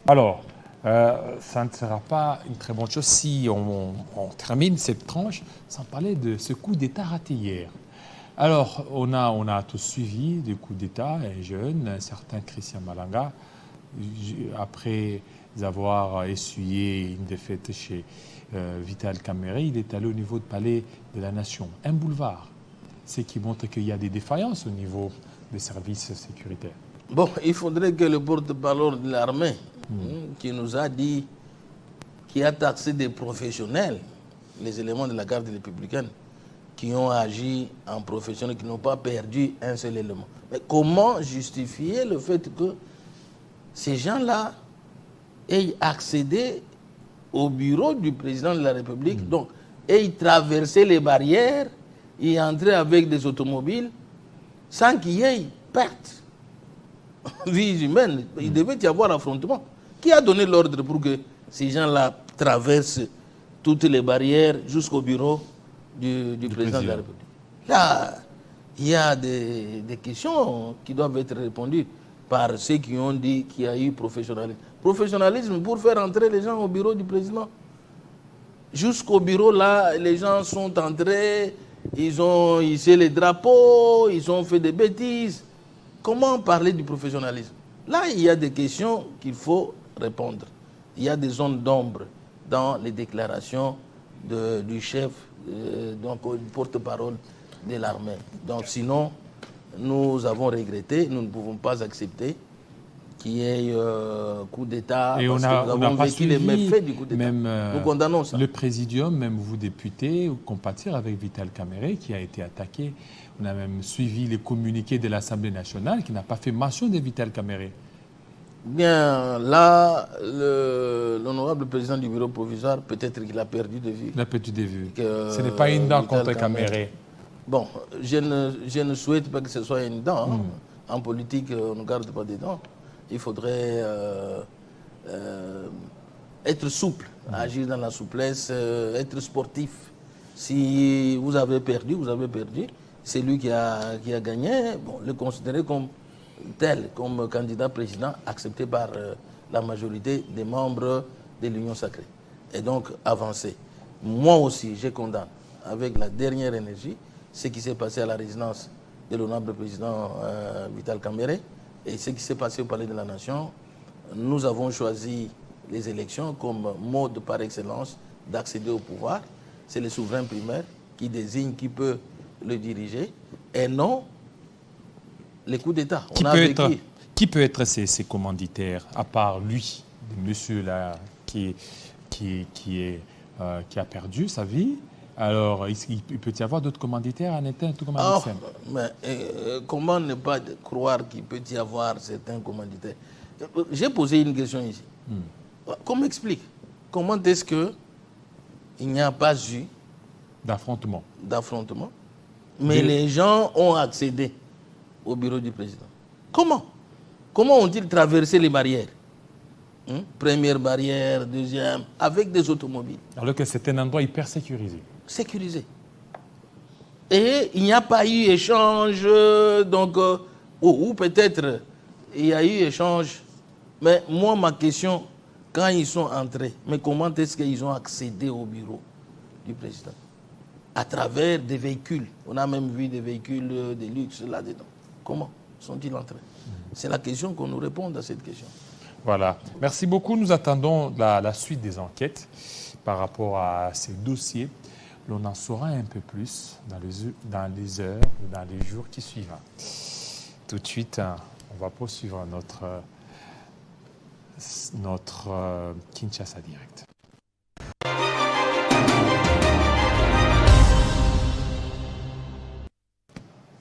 Alors, ça ne sera pas une très bonne chose si on termine cette tranche sans parler de ce coup d'État raté hier. Alors, on a tous suivi le coup d'État, un jeune, un certain Christian Malanga, après avoir essuyé une défaite chez Vital Kamerhe, il est allé au niveau du palais de la Nation, un boulevard, ce qui montre qu'il y a des défaillances au niveau des services sécuritaires. Bon, il faudrait que le porte-parole de l'armée, qui nous a dit, qui a taxé des professionnels, les éléments de la garde républicaine, qui ont agi en professionnels, qui n'ont pas perdu un seul élément. Mais comment justifier le fait que ces gens-là aient accédé au bureau du président de la République, donc aient traversé les barrières et entré avec des automobiles sans qu'il y ait perte vie humaine? Il devait y avoir affrontement. Qui a donné l'ordre pour que ces gens-là traversent toutes les barrières jusqu'au bureau du président de la République? Là, il y a des questions qui doivent être répondues par ceux qui ont dit qu'il y a eu professionnalisme. Professionnalisme pour faire entrer les gens au bureau du président. Jusqu'au bureau, là, les gens sont entrés, ils ont hissé les drapeaux, ils ont fait des bêtises. Comment parler du professionnalisme? Là, il y a des questions qu'il faut répondre. Il y a des zones d'ombre dans les déclarations du chef, donc porte-parole de l'armée. Donc sinon, nous avons regretté, nous ne pouvons pas accepter qu'il y ait coup d'État. Et parce on que nous avons pas vécu les méfaits du coup d'État. Même nous condamnons ça. Le présidium, même vous députés, compatir avec Vital Kamerhe qui a été attaqué. On a même suivi les communiqués de l'Assemblée nationale qui n'a pas fait mention de Vital Kamerhe. Bien, là, l'honorable président du bureau provisoire, peut-être qu'il a perdu de vue. Il a perdu de vue. Ce n'est pas une dent contre Kamerhe. Bon, je ne souhaite pas que ce soit une dent. En politique, on ne garde pas des dents. Il faudrait être souple, agir dans la souplesse, être sportif. Si vous avez perdu, vous avez perdu. C'est lui qui a gagné. Bon, le considérer comme tel, comme candidat président accepté par la majorité des membres de l'Union sacrée. Et donc avancer. Moi aussi, je condamne avec la dernière énergie ce qui s'est passé à la résidence de l'honorable président Vital Kamerhe et ce qui s'est passé au Palais de la Nation. Nous avons choisi les élections comme mode par excellence d'accéder au pouvoir. C'est le souverain primaire qui désigne qui peut le diriger et non les coups d'État. Qui peut être ces commanditaires, à part lui, monsieur là, qui a perdu sa vie? Alors, il peut y avoir d'autres commanditaires en étant tout commanditaire. Mais comment ne pas croire qu'il peut y avoir certains commanditaires? J'ai posé une question ici. Qu'on m'explique. Comment est-ce qu'il n'y a pas eu d'affrontement, mais les gens ont accédé au bureau du président? Comment ont-ils traversé les barrières? Première barrière, deuxième, avec des automobiles. Alors que c'est un endroit hyper sécurisé. Sécurisé. Et il n'y a pas eu échange, donc, ou peut-être il y a eu échange. Mais moi, ma question, quand ils sont entrés, mais comment est-ce qu'ils ont accédé au bureau du président? À travers des véhicules. On a même vu des véhicules de luxe là-dedans. Comment sont-ils entrés? C'est la question qu'on nous réponde à cette question. Voilà. Merci beaucoup. Nous attendons la suite des enquêtes par rapport à ces dossiers. L'on en saura un peu plus dans les heures, dans les jours qui suivent. Tout de suite, on va poursuivre notre Kinshasa Direct.